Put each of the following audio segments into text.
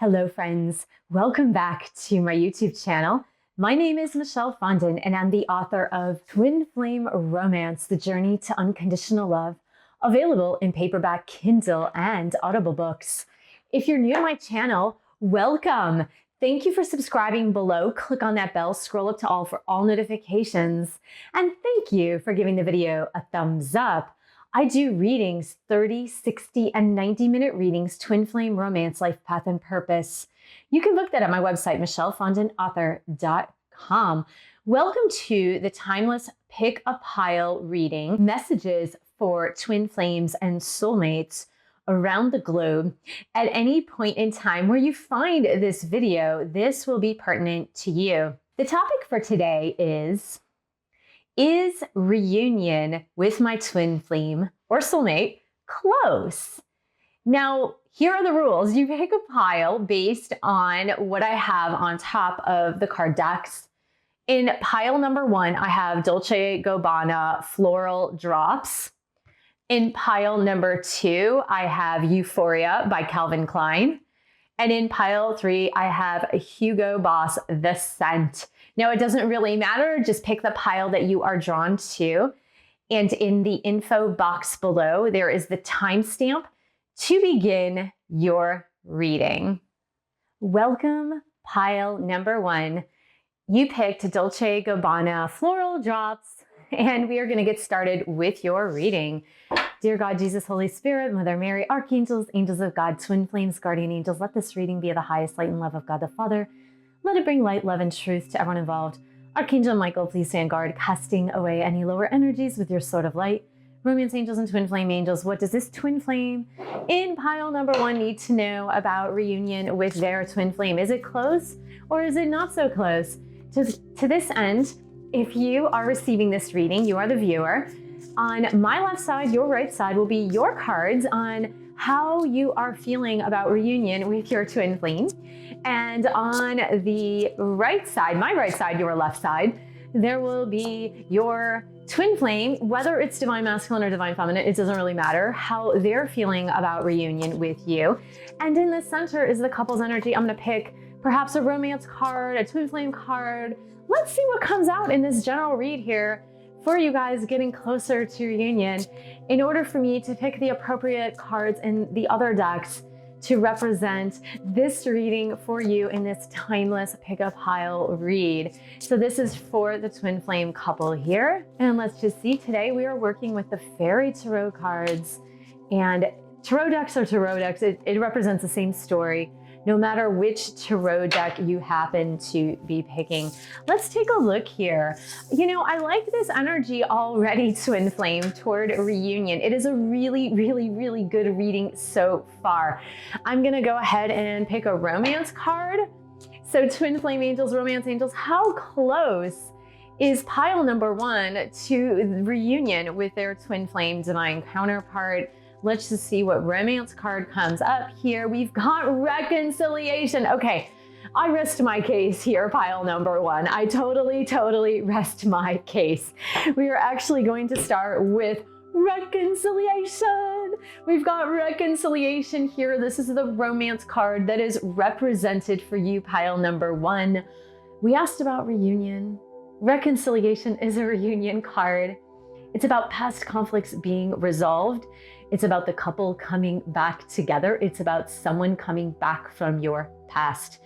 Hello friends, welcome back to my YouTube channel. My name is Michelle Fondin and I'm the author of Twin Flame Romance, The Journey to Unconditional Love, available in paperback, Kindle, and Audible books. If you're new to my channel, welcome. Thank you for subscribing below. Click on that bell, scroll up to all for all notifications. And thank you for giving the video a thumbs up. I do readings, 30, 60, and 90-minute readings, Twin Flame Romance, Life Path, and Purpose. You can book that at my website, michellefondinauthor.com. Welcome to the Timeless Pick a Pile reading, messages for twin flames and soulmates around the globe. At any point in time where you find this video, this will be pertinent to you. The topic for today is reunion with my twin flame or soulmate close? Now, here are the rules. You pick a pile based on what I have on top of the card decks. In pile number 1, I have Dolce & Gabbana Floral Drops. In pile number 2, I have Euphoria by Calvin Klein. And in pile 3, I have Hugo Boss The Scent. Now, it doesn't really matter. Just pick the pile that you are drawn to. And in the info box below, there is the timestamp to begin your reading. Welcome, pile number 1. You picked Dolce & Gabbana Floral Drops, and we are going to get started with your reading. Dear God, Jesus, Holy Spirit, Mother Mary, Archangels, Angels of God, Twin Flames, Guardian Angels, let this reading be of the highest light and love of God the Father. Let it bring light, love, and truth to everyone involved. Archangel Michael, please stand guard, casting away any lower energies with your sword of light. Romance angels and twin flame angels, what does this twin flame in pile number 1 need to know about reunion with their twin flame? Is it close or is it not so close? To this end, if you are receiving this reading, you are the viewer. On my left side, your right side will be your cards on how you are feeling about reunion with your twin flame. And on the right side, my right side, your left side, there will be your twin flame, whether it's divine masculine or divine feminine, it doesn't really matter, how they're feeling about reunion with you. And in the center is the couple's energy. I'm going to pick perhaps a romance card, a twin flame card. Let's see what comes out in this general read here for you guys getting closer to reunion, in order for me to pick the appropriate cards in the other decks to represent this reading for you in this timeless pick a pile read. So this is for the twin flame couple here. And let's just see, today we are working with the fairy tarot cards, and tarot decks are tarot decks. It represents the same story, no matter which tarot deck you happen to be picking. Let's take a look here. You know, I like this energy already, twin flame, toward reunion. It is a really, really, really good reading so far. I'm gonna go ahead and pick a romance card. So twin flame angels, romance angels, how close is pile number 1 to reunion with their twin flame divine counterpart? Let's just see what romance card comes up here. We've got reconciliation. Okay, I rest my case here, pile number 1. I totally rest my case. We are actually going to start with reconciliation. We've got reconciliation here. This is the romance card that is represented for you, pile number 1. We asked about reunion. Reconciliation is a reunion card. It's about past conflicts being resolved. It's about the couple coming back together. It's about someone coming back from your past.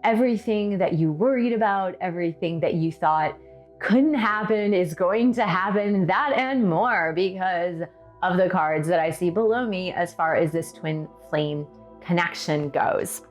Everything that you worried about, everything that you thought couldn't happen is going to happen, that and more, because of the cards that I see below me as far as this twin flame connection goes.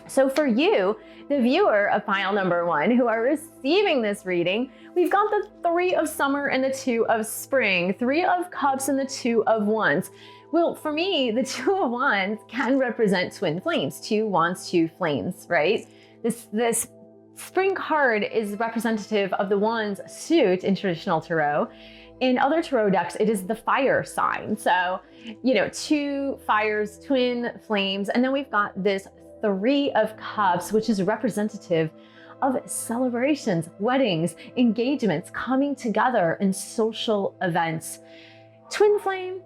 So for you, the viewer of pile number 1 who are receiving this reading, we've got the 3 of summer and the 2 of spring, 3 of cups and the 2 of wands. Well, for me, the 2 of wands can represent twin flames, 2 wands, 2 flames, right? This spring card is representative of the wands suit in traditional tarot. In other tarot decks, it is the fire sign. So, you know, 2 fires, twin flames, and then we've got this 3 of cups, which is representative of celebrations, weddings, engagements, coming together, and social events. Twin flame,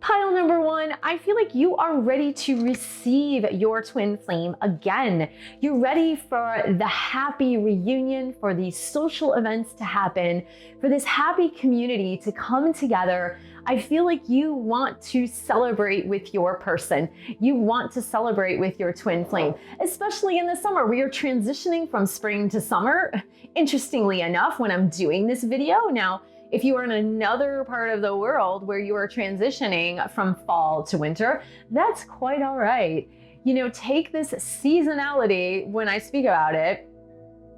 Pile number one, I feel like you are ready to receive your twin flame again. You're ready for the happy reunion, for these social events to happen, for this happy community to come together. I feel like you want to celebrate with your person. You want to celebrate with your twin flame, especially in the summer. We are transitioning from spring to summer. Interestingly enough, when I'm doing this video now, if you are in another part of the world where you are transitioning from fall to winter, that's quite all right. You know, take this seasonality when I speak about it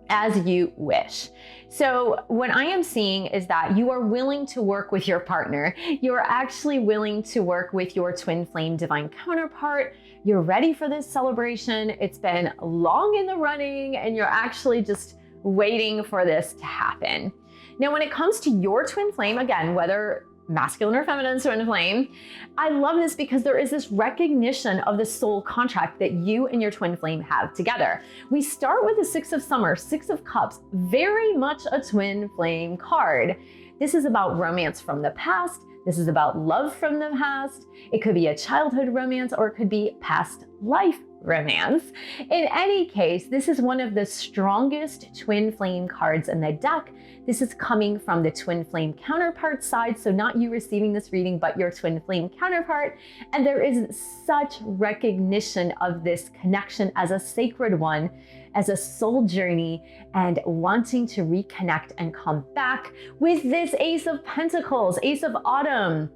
as you wish. So what I am seeing is that you are willing to work with your partner. You are actually willing to work with your twin flame divine counterpart. You're ready for this celebration. It's been long in the running and you're actually just waiting for this to happen. Now, when it comes to your twin flame, again, whether masculine or feminine twin flame, I love this because there is this recognition of the soul contract that you and your twin flame have together. We start with the Six of Summer, Six of Cups, very much a twin flame card. This is about romance from the past. This is about love from the past. It could be a childhood romance or it could be past life romance. In any case, this is one of the strongest twin flame cards in the deck. This is coming from the twin flame counterpart side, so not you receiving this reading, but your twin flame counterpart. And there is such recognition of this connection as a sacred one, as a soul journey, and wanting to reconnect and come back with this Ace of Pentacles, Ace of Autumn.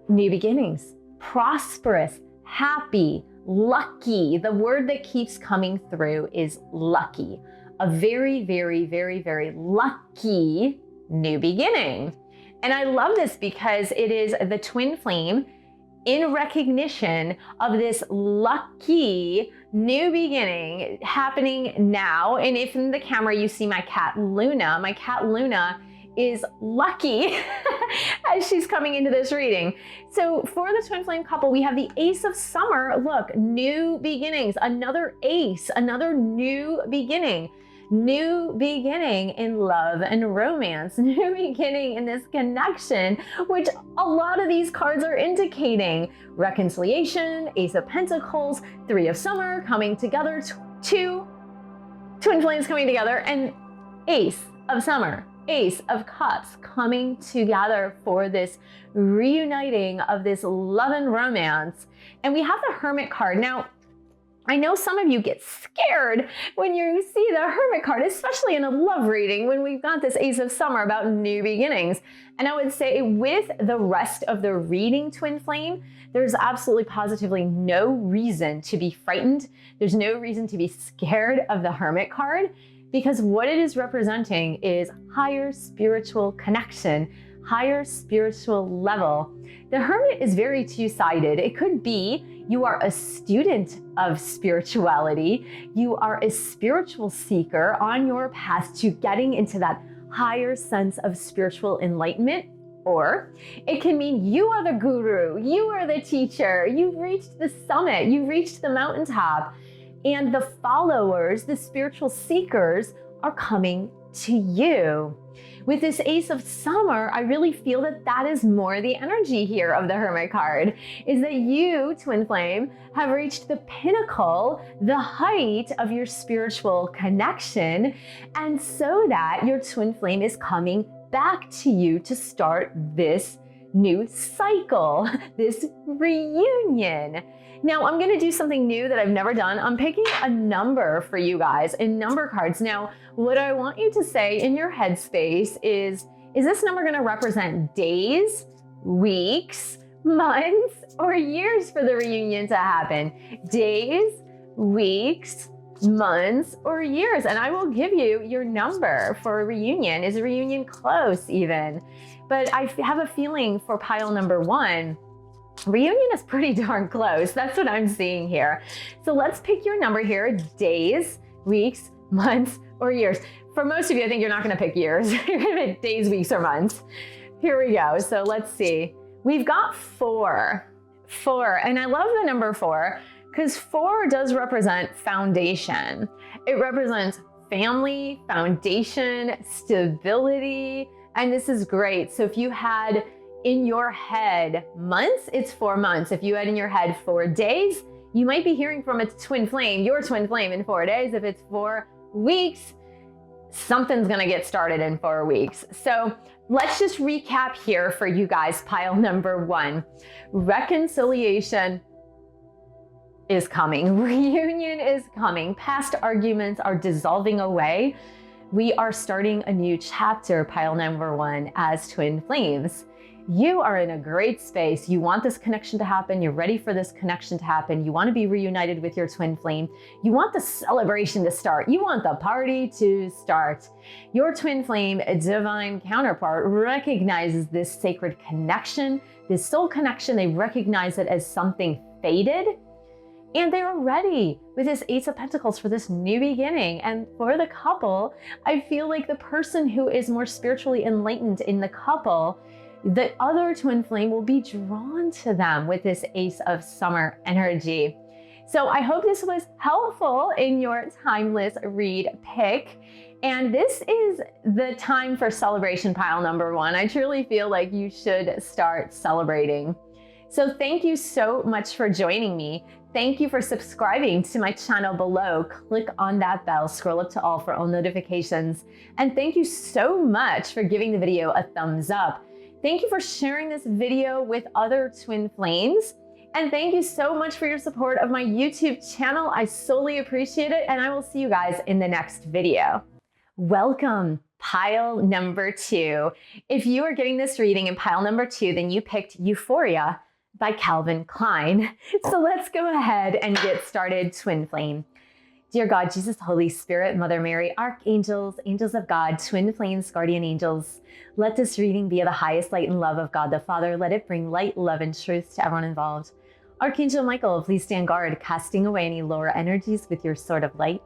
New beginnings, prosperous, happy, lucky. The word that keeps coming through is lucky. A very, very, very, very lucky new beginning. And I love this because it is the twin flame in recognition of this lucky new beginning happening now. And if in the camera you see my cat Luna is lucky as she's coming into this reading. So for the twin flame couple, we have the Ace of Summer. Look, new beginnings, another ace, another new beginning. New beginning in love and romance, new beginning in this connection, which a lot of these cards are indicating. Reconciliation, Ace of Pentacles, Three of Summer coming together, two twin flames coming together, and Ace of Summer, Ace of Cups coming together for this reuniting of this love and romance. And we have the Hermit card. Now, I know some of you get scared when you see the Hermit card, especially in a love reading when we've got this Ace of Summer about new beginnings. And I would say with the rest of the reading, twin flame, there's absolutely positively no reason to be frightened. There's no reason to be scared of the Hermit card because what it is representing is higher spiritual connection, higher spiritual level. The Hermit is very two-sided. It could be you are a student of spirituality. You are a spiritual seeker on your path to getting into that higher sense of spiritual enlightenment. Or it can mean you are the guru, you are the teacher, you've reached the summit, you've reached the mountaintop, and the followers, the spiritual seekers, are coming to you. With this Ace of Summer, I really feel that that is more the energy here of the Hermit card, is that you, twin flame, have reached the pinnacle, the height of your spiritual connection, and so that your twin flame is coming back to you to start this new cycle, this reunion. Now, I'm gonna do something new that I've never done. I'm picking a number for you guys in number cards. Now, what I want you to say in your headspace is this number gonna represent days, weeks, months, or years for the reunion to happen? Days, weeks, months, or years. And I will give you your number for a reunion. Is a reunion close even? But I have a feeling for pile number one, reunion is pretty darn close. That's what I'm seeing here. So let's pick your number here, days, weeks, months, or years. For most of you, I think you're not gonna pick years. You're gonna pick days, weeks, or months. Here we go. So let's see. We've got four, and I love the number 4 because 4 does represent foundation. It represents family, foundation, stability, and this is great. So if you had in your head months, it's 4 months. If you had in your head 4 days, you might be hearing from a twin flame, your twin flame in 4 days. If it's 4 weeks, something's gonna get started in 4 weeks. So let's just recap here for you guys. Pile number 1, reconciliation is coming. Reunion is coming. Past arguments are dissolving away. We are starting a new chapter, pile number 1, as twin flames. You are in a great space. You want this connection to happen. You're ready for this connection to happen. You want to be reunited with your twin flame. You want the celebration to start. You want the party to start. Your twin flame, divine counterpart, recognizes this sacred connection, this soul connection. They recognize it as something fated. And they were ready with this Ace of Pentacles for this new beginning. And for the couple, I feel like the person who is more spiritually enlightened in the couple, the other twin flame will be drawn to them with this Ace of Summer energy. So I hope this was helpful in your timeless read pick. And this is the time for celebration, pile number 1. I truly feel like you should start celebrating. So thank you so much for joining me. Thank you for subscribing to my channel below. Click on that bell, scroll up to all for all notifications. And thank you so much for giving the video a thumbs up. Thank you for sharing this video with other twin flames. And thank you so much for your support of my YouTube channel. I solely appreciate it. And I will see you guys in the next video. Welcome, pile number 2. If you are getting this reading in pile number 2, then you picked Euphoria by Calvin Klein. So let's go ahead and get started, twin flame. Dear God, Jesus, Holy Spirit, Mother Mary, archangels, angels of God, twin flames, guardian angels, let this reading be of the highest light and love of God the Father. Let it bring light, love, and truth to everyone involved. Archangel Michael, please stand guard, casting away any lower energies with your sword of light.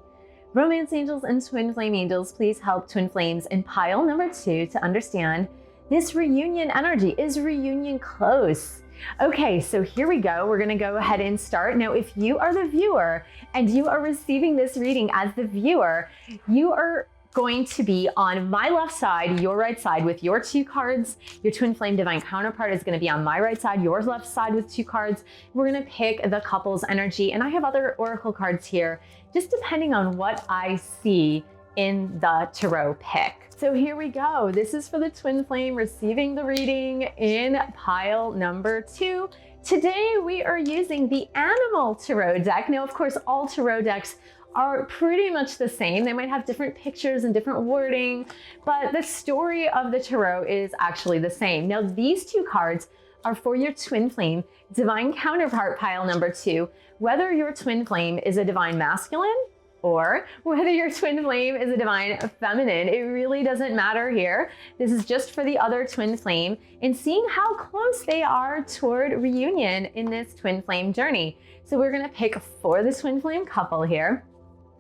Romance angels and twin flame angels, please help twin flames in pile number 2 to understand this reunion energy. Is reunion close? Okay, so here we go. We're gonna go ahead and start. Now, if you are the viewer and you are receiving this reading as the viewer, you are going to be on my left side, your right side with your 2 cards. Your twin flame divine counterpart is gonna be on my right side, your left side with 2 cards. We're gonna pick the couple's energy. And I have other oracle cards here, just depending on what I see in the tarot pick. So here we go. This is for the twin flame receiving the reading in pile number 2. Today we are using the Animal Tarot deck. Now, of course, all tarot decks are pretty much the same. They might have different pictures and different wording, but the story of the tarot is actually the same. Now, these 2 cards are for your twin flame divine counterpart, pile number 2, whether your twin flame is a divine masculine or whether your twin flame is a divine feminine. It really doesn't matter here. This is just for the other twin flame and seeing how close they are toward reunion in this twin flame journey. So we're gonna pick for the twin flame couple here.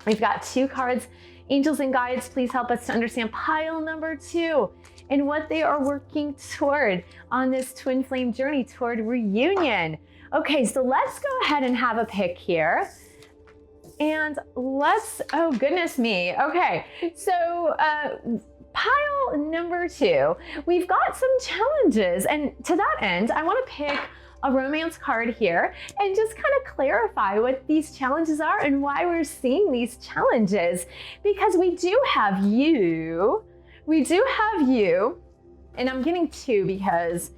We've got 2 cards. Angels and guides, please help us to understand pile number 2 and what they are working toward on this twin flame journey toward reunion. Okay, so let's go ahead and have a pick here. And let's, oh goodness me. Okay, so pile number 2, we've got some challenges. And to that end, I want to pick a romance card here and just kind of clarify what these challenges are and why we're seeing these challenges. Because we do have you, and I'm getting 2 because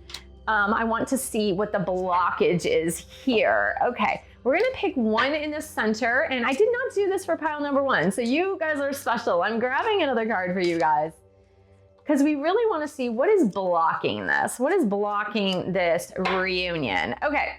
I want to see what the blockage is here. Okay. We're gonna pick 1 in the center, and I did not do this for pile number 1, so you guys are special. I'm grabbing another card for you guys because we really want to see what is blocking this. What is blocking this reunion? Okay,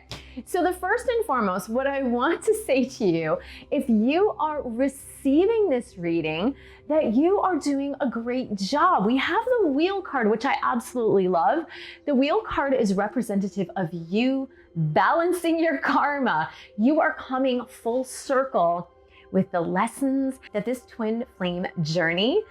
so the first and foremost, what I want to say to you, if you are receiving this reading, that you are doing a great job. We have the Wheel card, which I absolutely love. The Wheel card is representative of you balancing your karma. You are coming full circle with the lessons that this twin flame journey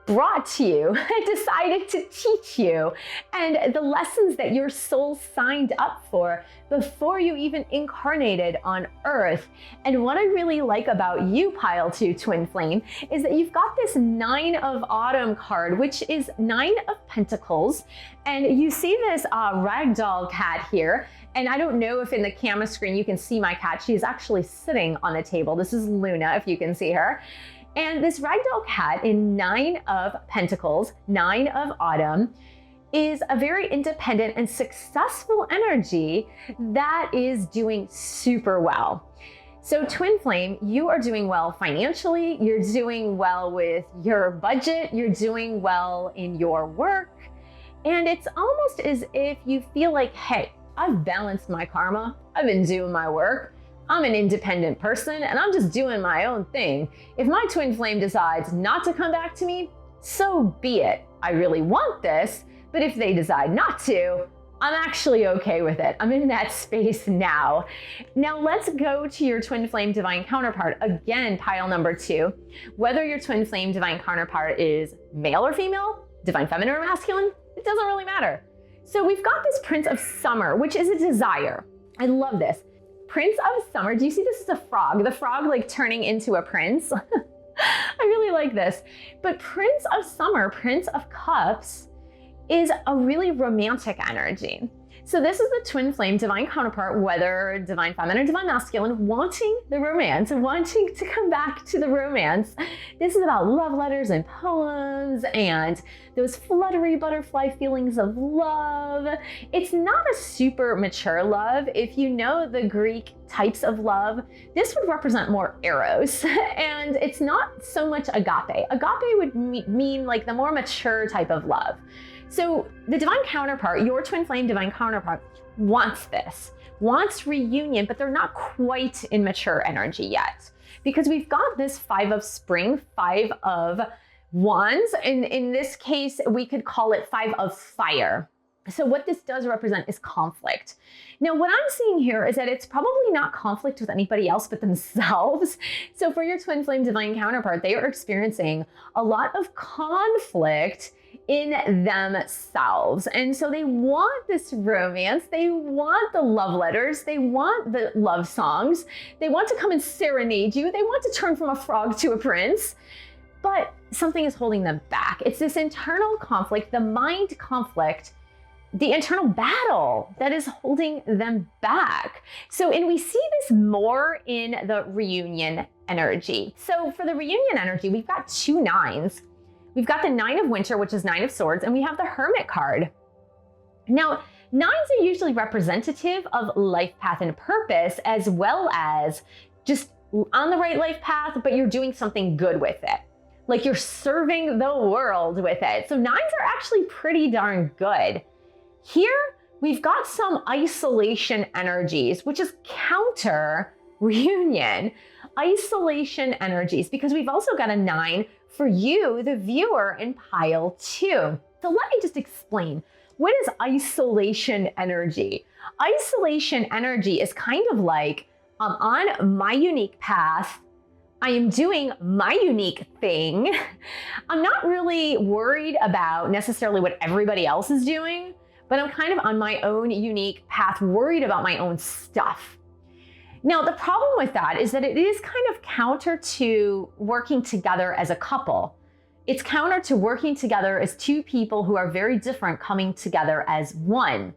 brought to you, decided to teach you, and the lessons that your soul signed up for before you even incarnated on Earth. And what I really like about you, Pile 2 Twin Flame, is that you've got this 9 of Autumn card, which is 9 of Pentacles. And you see this ragdoll cat here. And I don't know if in the camera screen you can see my cat. She is actually sitting on the table. This is Luna, if you can see her. And this ragdoll cat in 9 of Pentacles, 9 of Autumn, is a very independent and successful energy that is doing super well. So Twin Flame, you are doing well financially, you're doing well with your budget, you're doing well in your work, and it's almost as if you feel like, hey, I've balanced my karma, I've been doing my work, I'm an independent person and I'm just doing my own thing. If my twin flame decides not to come back to me, so be it. I really want this, but if they decide not to, I'm actually okay with it. I'm in that space now. Now let's go to your twin flame divine counterpart. Again, pile number 2, whether your twin flame divine counterpart is male or female, divine feminine or masculine, it doesn't really matter. So we've got this Prince of Summer, which is a desire. I love this. Prince of Summer, do you see this is a frog? The frog like turning into a prince. I really like this. But Prince of Summer, Prince of Cups, is a really romantic energy. So this is the twin flame divine counterpart, whether divine feminine or divine masculine, wanting the romance, wanting to come back to the romance. This is about love letters and poems and those fluttery butterfly feelings of love. It's not a super mature love. If you know the Greek types of love, this would represent more eros, and it's not so much agape. Agape would mean like the more mature type of love. So the divine counterpart, your twin flame divine counterpart, wants this, wants reunion, but they're not quite in mature energy yet. Because we've got this 5 of Spring, 5 of Wands, and in this case, we could call it 5 of Fire. So what this does represent is conflict. Now, what I'm seeing here is that it's probably not conflict with anybody else but themselves. So for your twin flame divine counterpart, they are experiencing a lot of conflict in themselves. And so they want this romance, they want the love letters, they want the love songs, they want to come and serenade you, they want to turn from a frog to a prince, but something is holding them back. It's this internal conflict, the mind conflict, the internal battle that is holding them back. So, and we see this more in the reunion energy. So for the reunion energy, we've got 2 9s. We've got the 9 of Winter, which is 9 of Swords, and we have the Hermit card. Now, 9s are usually representative of life path and purpose, as well as just on the right life path, but you're doing something good with it. Like you're serving the world with it. So 9s are actually pretty darn good. Here, we've got some isolation energies, which is counter reunion. Isolation energies, because we've also got a 9 for you, the viewer, in pile 2. So let me just explain. What is isolation energy? Isolation energy is kind of like, I'm on my unique path. I am doing my unique thing. I'm not really worried about necessarily what everybody else is doing, but I'm kind of on my own unique path, worried about my own stuff. Now, the problem with that is that it is kind of counter to working together as a couple. It's counter to working together as 2 people who are very different coming together as one.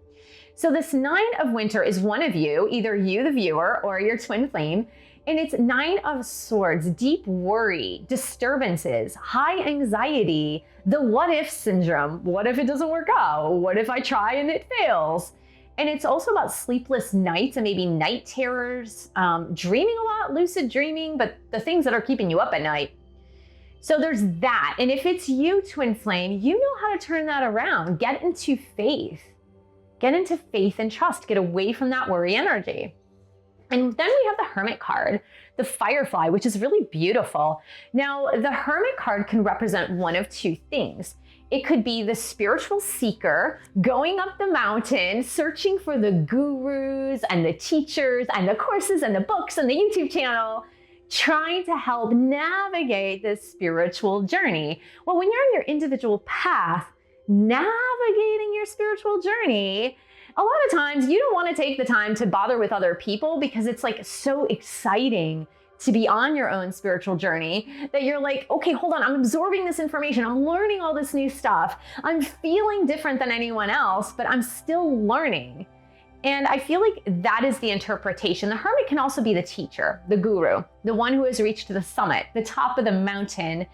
So this 9 of Winter is one of you, either you, the viewer, or your twin flame, and it's 9 of Swords, deep worry, disturbances, high anxiety, the what if syndrome. What if it doesn't work out? What if I try and it fails? And it's also about sleepless nights and maybe night terrors, dreaming a lot, lucid dreaming, but the things that are keeping you up at night. So there's that. And if it's you, twin flame, you know how to turn that around. Get into faith. Get into faith and trust. Get away from that worry energy. And then we have the Hermit card, the Firefly, which is really beautiful. Now, the Hermit card can represent one of 2 things. It could be the spiritual seeker going up the mountain, searching for the gurus and the teachers and the courses and the books and the YouTube channel, trying to help navigate this spiritual journey. Well, when you're on your individual path, navigating your spiritual journey, a lot of times you don't want to take the time to bother with other people because it's like so exciting to be on your own spiritual journey that you're like, okay, hold on, I'm absorbing this information. I'm learning all this new stuff. I'm feeling different than anyone else, but I'm still learning. And I feel like that is the interpretation. The hermit can also be the teacher, the guru, the one who has reached the summit, the top of the mountain.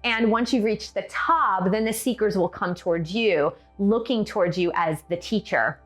And once you've reached the top, then the seekers will come towards you, looking towards you as the teacher.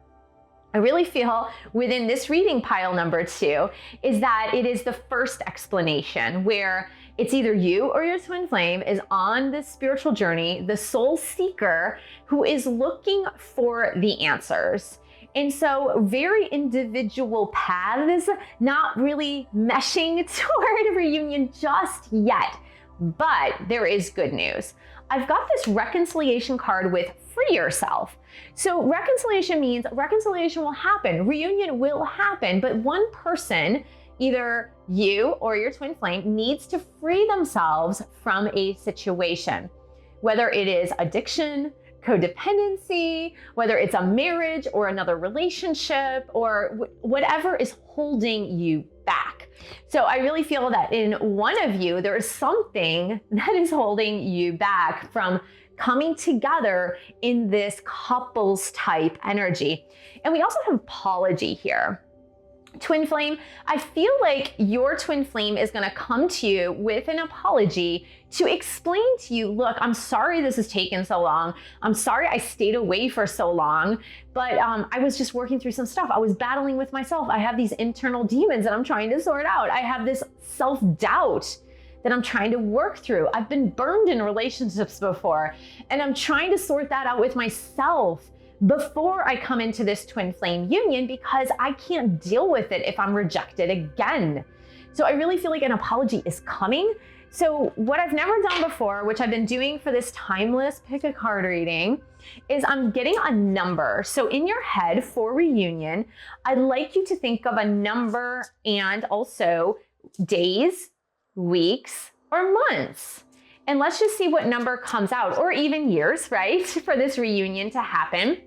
I really feel within this reading pile number 2 is that it is the first explanation where it's either you or your twin flame is on this spiritual journey, the soul seeker who is looking for the answers. And so very individual paths, not really meshing toward a reunion just yet, but there is good news. I've got this reconciliation card with free yourself. So reconciliation means reconciliation will happen, reunion will happen, but one person, either you or your twin flame, needs to free themselves from a situation, whether it is addiction, codependency, whether it's a marriage or another relationship or whatever is holding you back. So I really feel that in one of you, there is something that is holding you back from coming together in this couples type energy. And we also have apology here. Twin flame, I feel like your twin flame is going to come to you with an apology to explain to you, look, I'm sorry this has taken so long. I'm sorry I stayed away for so long, but I was just working through some stuff. I was battling with myself. I have these internal demons that I'm trying to sort out. I have this self-doubt that I'm trying to work through. I've been burned in relationships before, and I'm trying to sort that out with myself before I come into this twin flame union because I can't deal with it if I'm rejected again. So I really feel like an apology is coming. So what I've never done before, which I've been doing for this timeless pick a card reading, is I'm getting a number. So in your head for reunion, I'd like you to think of a number and also days, weeks, or months. And let's just see what number comes out, or even years, right, for this reunion to happen.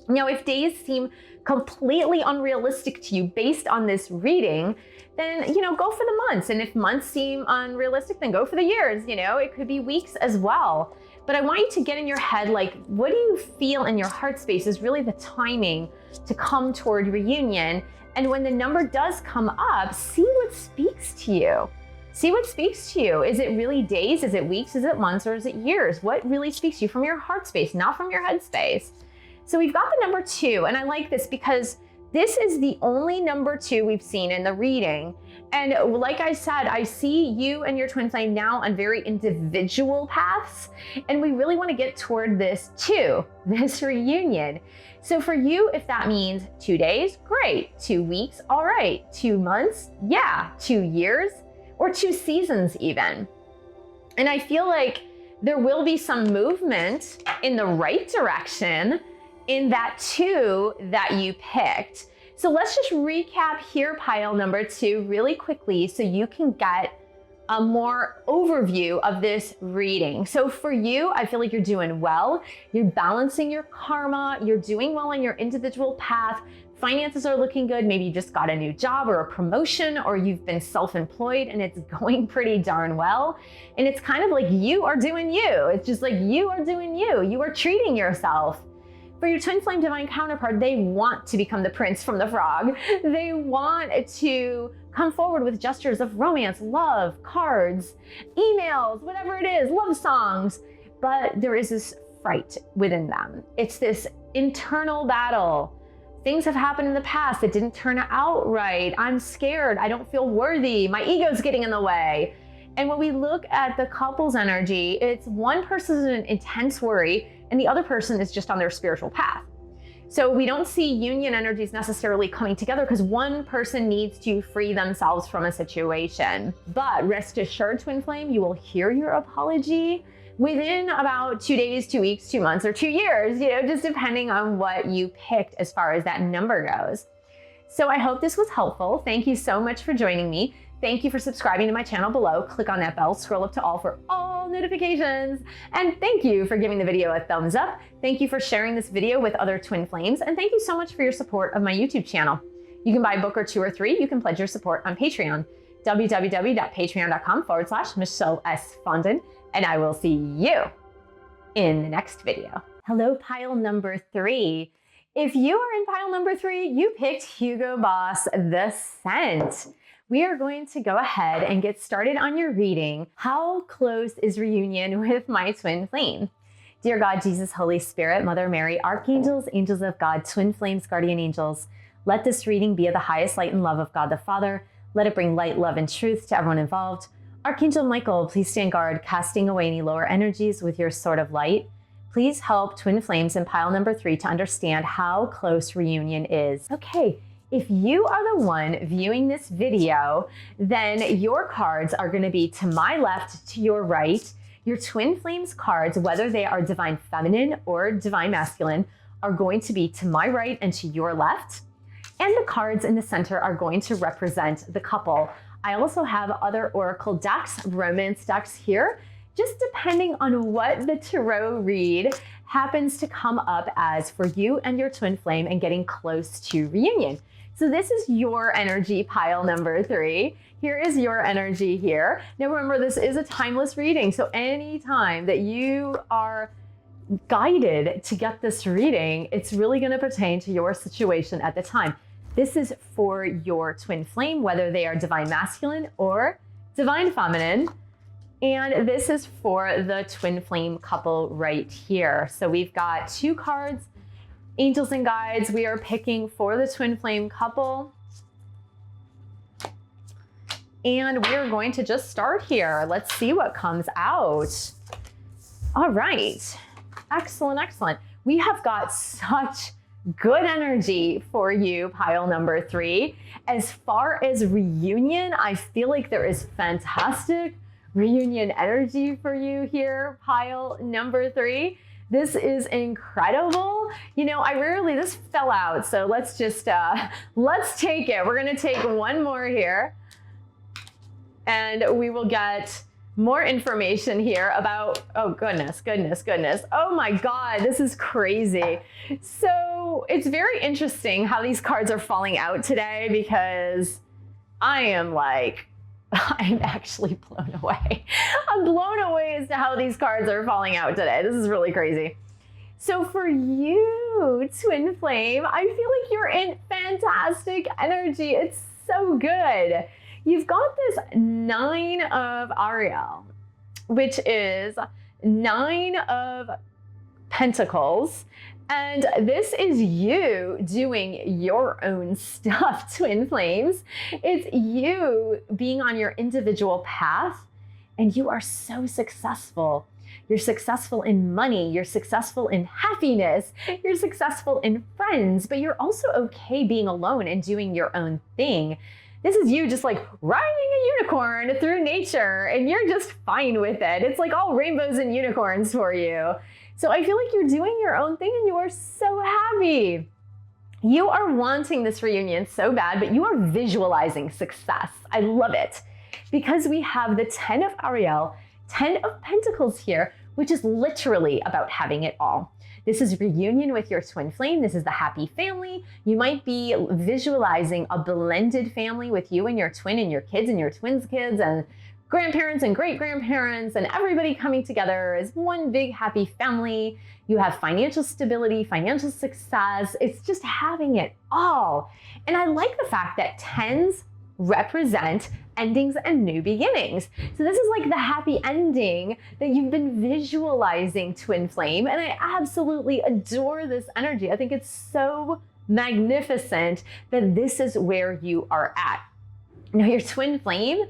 Now, if days seem completely unrealistic to you based on this reading, then, go for the months. And if months seem unrealistic, then go for the years. It could be weeks as well. But I want you to get in your head, like, what do you feel in your heart space is really the timing to come toward reunion. And when the number does come up, see what speaks to you. See what speaks to you. Is it really days? Is it weeks? Is it months? Or is it years? What really speaks to you from your heart space, not from your head space? So we've got the number 2, and I like this because this is the only number 2 we've seen in the reading. And like I said, I see you and your twin flame now on very individual paths, and we really want to get toward this 2, this reunion. So for you, if that means 2 days, great. 2 weeks, all right. 2 months, yeah. 2 years, or 2 seasons even. And I feel like there will be some movement in the right direction in that 2 that you picked. So let's just recap here pile number 2 really quickly so you can get a more overview of this reading. So for you, I feel like you're doing well. You're balancing your karma. You're doing well on your individual path. Finances are looking good. Maybe you just got a new job or a promotion, or you've been self-employed and it's going pretty darn well. And it's kind of like you are doing you. It's just like you are doing you. You are treating yourself. For your twin flame divine counterpart, they want to become the prince from the frog. They want to come forward with gestures of romance, love, cards, emails, whatever it is, love songs. But there is this fright within them. It's this internal battle. Things have happened in the past that didn't turn out right. I'm scared. I don't feel worthy. My ego's getting in the way. And when we look at the couple's energy, it's one person's in intense worry and the other person is just on their spiritual path. So we don't see union energies necessarily coming together because one person needs to free themselves from a situation. But rest assured, twin flame, you will hear your apology within about 2 days, 2 weeks, 2 months, or 2 years, just depending on what you picked as far as that number goes. So I hope this was helpful. Thank you so much for joining me. Thank you for subscribing to my channel below. Click on that bell, scroll up to all for all notifications. And thank you for giving the video a thumbs up. Thank you for sharing this video with other twin flames. And thank you so much for your support of my YouTube channel. You can buy a book or 2 or 3. You can pledge your support on Patreon, www.patreon.com/michellefondinauthor. And I will see you in the next video. Hello, pile number 3. If you are in pile number 3, you picked Hugo Boss, The Scent. We are going to go ahead and get started on your reading. How close is reunion with my twin flame? Dear God, Jesus, Holy Spirit, Mother Mary, archangels, angels of God, twin flames, guardian angels, let this reading be of the highest light and love of God the Father. Let it bring light, love, and truth to everyone involved. Archangel Michael, please stand guard, casting away any lower energies with your sword of light. Please help twin flames in pile number 3 to understand how close reunion is. Okay. If you are the one viewing this video, then your cards are going to be to my left, to your right. Your twin flames cards, whether they are divine feminine or divine masculine, are going to be to my right and to your left. And the cards in the center are going to represent the couple. I also have other oracle decks, romance decks here, just depending on what the tarot read happens to come up as for you and your twin flame and getting close to reunion. So this is your energy, pile number 3. Here is your energy here. Now remember, this is a timeless reading. So anytime that you are guided to get this reading, it's really going to pertain to your situation at the time. This is for your twin flame, whether they are divine masculine or divine feminine. And this is for the twin flame couple right here. So we've got 2 cards. Angels and guides, we are picking for the twin flame couple. And we're going to just start here. Let's see what comes out. All right. Excellent, excellent. We have got such good energy for you, pile number 3. As far as reunion, I feel like there is fantastic reunion energy for you here, pile number 3. This is incredible. You know, this fell out, so let's just, let's take it. We're gonna take one more here and we will get more information here about, oh goodness. Oh my God, this is crazy. So it's very interesting how these cards are falling out today because I'm actually blown away. I'm blown away as to how these cards are falling out today. This is really crazy. So for you, twin flame, I feel like you're in fantastic energy. It's so good. You've got this 9 of Ariel, which is 9 of Pentacles. And this is you doing your own stuff, twin flames. It's you being on your individual path, and you are so successful. You're successful in money, you're successful in happiness, you're successful in friends, but you're also okay being alone and doing your own thing. This is you just like riding a unicorn through nature, and you're just fine with it. It's like all rainbows and unicorns for you. So I feel like you're doing your own thing and you are so happy. You are wanting this reunion so bad, but you are visualizing success. I love it because we have the 10 of Ariel, 10 of Pentacles here, which is literally about having it all. This is reunion with your twin flame. This is the happy family. You might be visualizing a blended family with you and your twin and your kids and your twins' kids and grandparents and great-grandparents and everybody coming together as one big happy family. You have financial stability, financial success. It's just having it all. And I like the fact that 10s represent endings and new beginnings. So this is like the happy ending that you've been visualizing, twin flame. And I absolutely adore this energy. I think it's so magnificent that this is where you are at. Now your twin flame,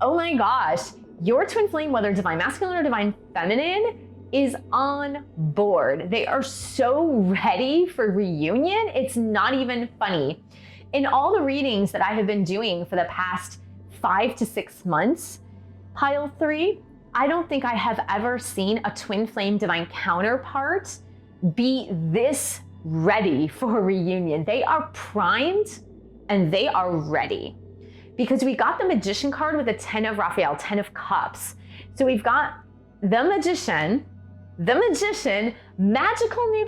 oh my gosh, your twin flame, whether divine masculine or divine feminine, is on board. They are so ready for reunion. It's not even funny. In all the readings that I have been doing for the past 5 to 6 months, pile 3, I don't think I have ever seen a twin flame divine counterpart be this ready for reunion. They are primed and they are ready. because we got the Magician card with the 10 of Raphael, 10 of Cups. So we've got the Magician, magical new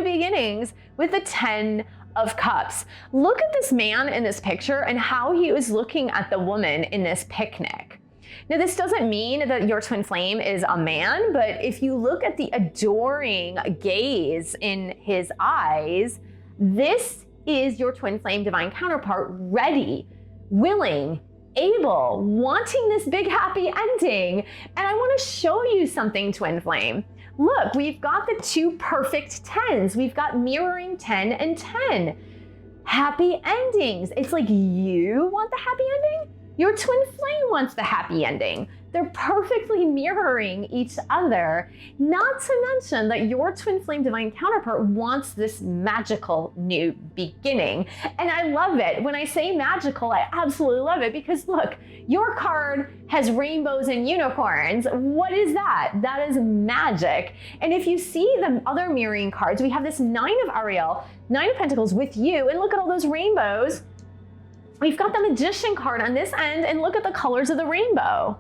beginnings with the 10 of Cups. Look at this man in this picture and how he was looking at the woman in this picnic. Now, this doesn't mean that your twin flame is a man, but if you look at the adoring gaze in his eyes, this is your twin flame divine counterpart, ready, willing, able, wanting this big happy ending. And I want to show you something, twin flame. Look, we've got the 2 perfect 10s. We've got mirroring 10 and 10. Happy endings. It's like you want the happy ending, your twin flame wants the happy ending. They're perfectly mirroring each other. Not to mention that your twin flame divine counterpart wants this magical new beginning. And I love it. When I say magical, I absolutely love it because look, your card has rainbows and unicorns. What is that? That is magic. And if you see the other mirroring cards, we have this 9 of Ariel, 9 of Pentacles with you, and look at all those rainbows. We've got the Magician card on this end, and look at the colors of the rainbow.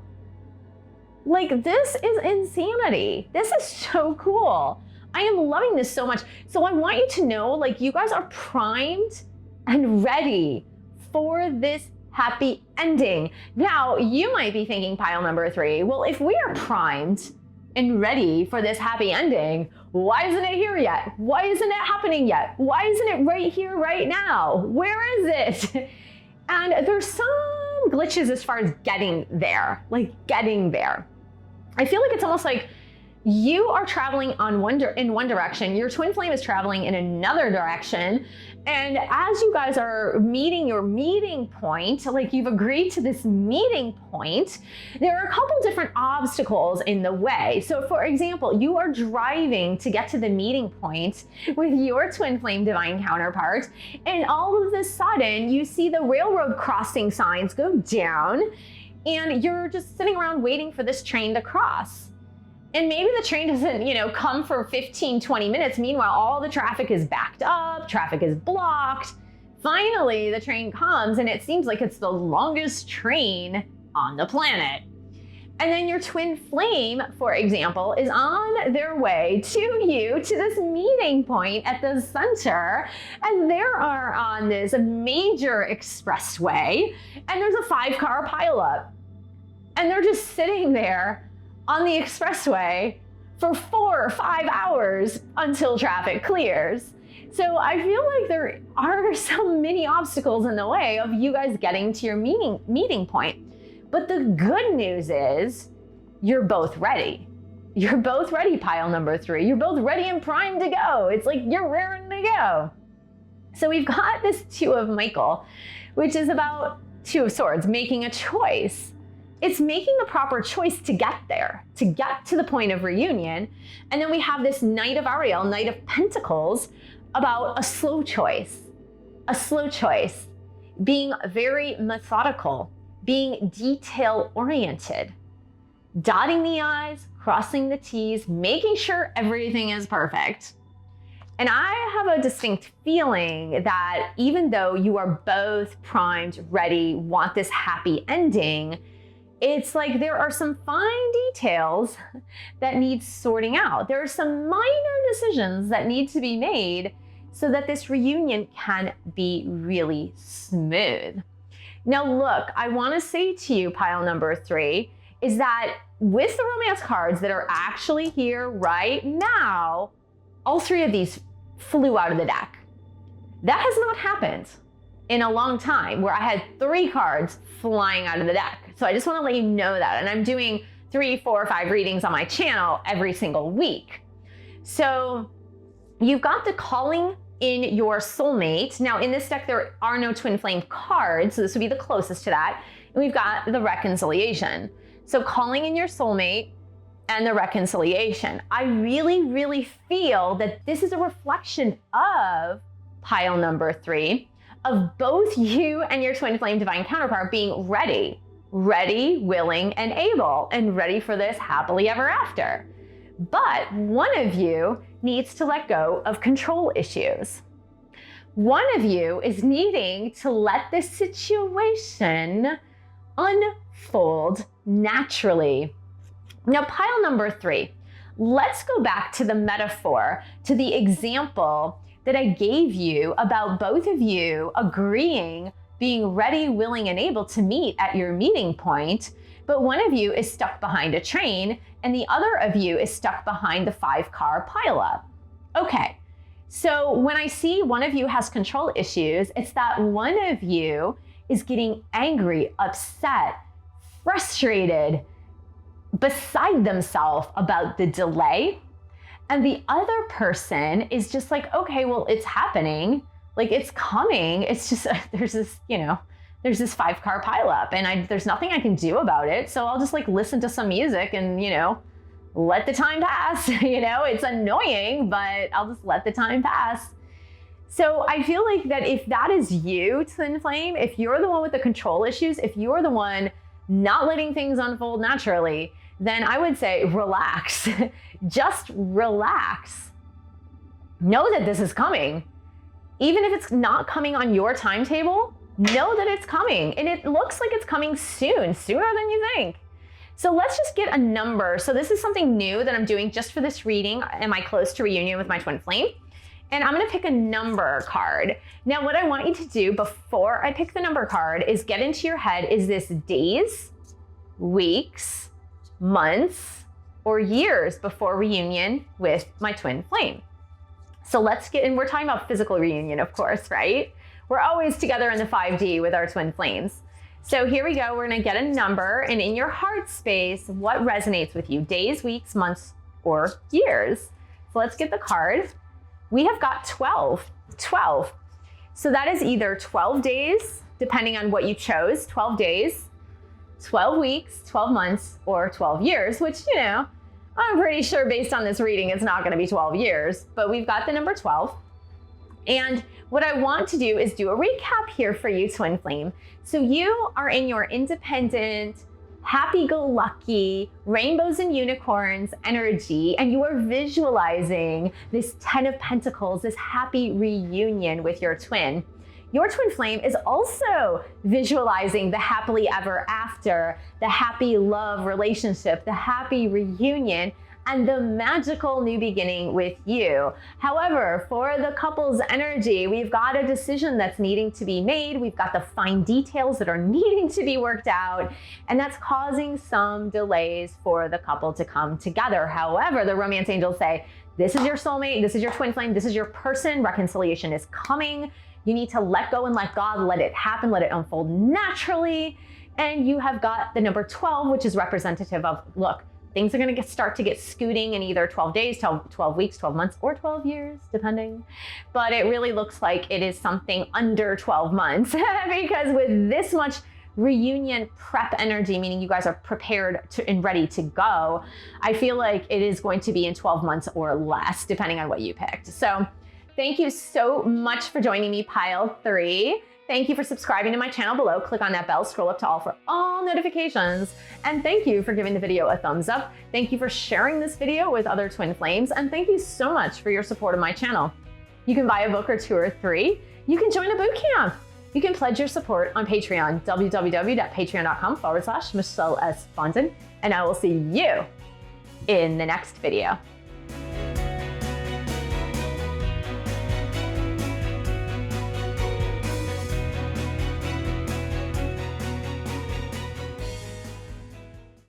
Like, this is insanity. This is so cool. I am loving this so much. So I want you to know, like, you guys are primed and ready for this happy ending. Now, you might be thinking, pile number 3, well, if we are primed and ready for this happy ending, why isn't it here yet? Why isn't it happening yet? Why isn't it right here, right now? Where is it? And there's some glitches as far as getting there, I feel like it's almost like you are traveling in one direction, your twin flame is traveling in another direction. And as you guys are meeting your meeting point, like you've agreed to this meeting point, there are a couple different obstacles in the way. So for example, you are driving to get to the meeting point with your twin flame divine counterpart, and all of a sudden you see the railroad crossing signs go down, and you're just sitting around waiting for this train to cross. And maybe the train doesn't, come for 15, 20 minutes. Meanwhile, all the traffic is backed up, traffic is blocked. Finally, the train comes and it seems like it's the longest train on the planet. And then your twin flame, for example, is on their way to you, to this meeting point at the center. And they are on this major expressway, and there's a 5-car pileup. And they're just sitting there on the expressway for 4 or 5 hours until traffic clears. So I feel like there are some mini obstacles in the way of you guys getting to your meeting point. But the good news is you're both ready. You're both ready, pile number 3. You're both ready and primed to go. It's like you're raring to go. So we've got this 2 of Michael, which is about 2 of Swords, making a choice. It's making the proper choice to get there, to get to the point of reunion. And then we have this Knight of Ariel, Knight of Pentacles, about a slow choice, being very methodical, being detail-oriented, dotting the I's, crossing the T's, making sure everything is perfect. And I have a distinct feeling that even though you are both primed, ready, want this happy ending, it's like there are some fine details that need sorting out. There are some minor decisions that need to be made so that this reunion can be really smooth. Now look, I want to say to you, pile number 3, is that with the romance cards that are actually here right now, all 3 of these flew out of the deck. That has not happened in a long time where I had 3 cards flying out of the deck. So I just want to let you know that. And I'm doing 3, 4, 5 readings on my channel every single week. So you've got the calling in your soulmate. Now in this deck, there are no twin flame cards, so this would be the closest to that. And we've got the reconciliation. So calling in your soulmate and the reconciliation. I really, really feel that this is a reflection of pile number 3, of both you and your twin flame divine counterpart being ready, willing, and able, and ready for this happily ever after. But one of you needs to let go of control issues. one of you is needing to let this situation unfold naturally. Now, pile number 3, let's go back to the metaphor, to the example that I gave you about both of you agreeing, being ready, willing, and able to meet at your meeting point, but one of you is stuck behind a train and the other of you is stuck behind the 5-car pileup. Okay, so when I see one of you has control issues, it's that one of you is getting angry, upset, frustrated, beside themselves about the delay. And the other person is just like, okay, well, it's happening. Like, it's coming. It's just, there's this 5-car pileup and there's nothing I can do about it. So I'll just like listen to some music and, let the time pass. It's annoying, but I'll just let the time pass. So I feel like that if that is you, twin flame, if you're the one with the control issues, if you're the one not letting things unfold naturally, then I would say relax. Just relax. Know that this is coming. Even if it's not coming on your timetable, know that it's coming. And it looks like it's coming soon, sooner than you think. So let's just get a number. So this is something new that I'm doing just for this reading. Am I close to reunion with my twin flame? And I'm gonna pick a number card. Now, what I want you to do before I pick the number card is get into your head, is this days, weeks, months, or years before reunion with my twin flame? So let's get in, we're talking about physical reunion, of course, right? We're always together in the 5D with our twin flames. So here we go, we're gonna get a number, and in your heart space, what resonates with you? Days, weeks, months, or years? So let's get the card. We have got 12. So that is either 12 days, depending on what you chose, 12 days, 12 weeks, 12 months, or 12 years, which, I'm pretty sure based on this reading, it's not gonna be 12 years, but we've got the number 12. And what I want to do is do a recap here for you, twin flame. So you are in your independent, happy-go-lucky, rainbows and unicorns energy, and you are visualizing this 10 of Pentacles, this happy reunion with your twin. Your twin flame is also visualizing the happily ever after, the happy love relationship, the happy reunion, and the magical new beginning with you. However, for the couple's energy, we've got a decision that's needing to be made. We've got the fine details that are needing to be worked out, and that's causing some delays for the couple to come together. However, the romance angels say, this is your soulmate, this is your twin flame, this is your person, reconciliation is coming. You need to let go and let God, let it happen, let it unfold naturally. And you have got the number 12, which is representative of, look, things are gonna start to get scooting in either 12 days, 12 weeks, 12 months, or 12 years, depending. But it really looks like it is something under 12 months because with this much reunion prep energy, meaning you guys are prepared and ready to go, I feel like it is going to be in 12 months or less, depending on what you picked. So thank you so much for joining me, pile 3. Thank you for subscribing to my channel below. Click on that bell, scroll up to all for all notifications. And thank you for giving the video a thumbs up. Thank you for sharing this video with other twin flames. And thank you so much for your support of my channel. You can buy a book or 2 or 3. You can join a boot camp. You can pledge your support on Patreon, www.patreon.com/MichelleFondin. And I will see you in the next video.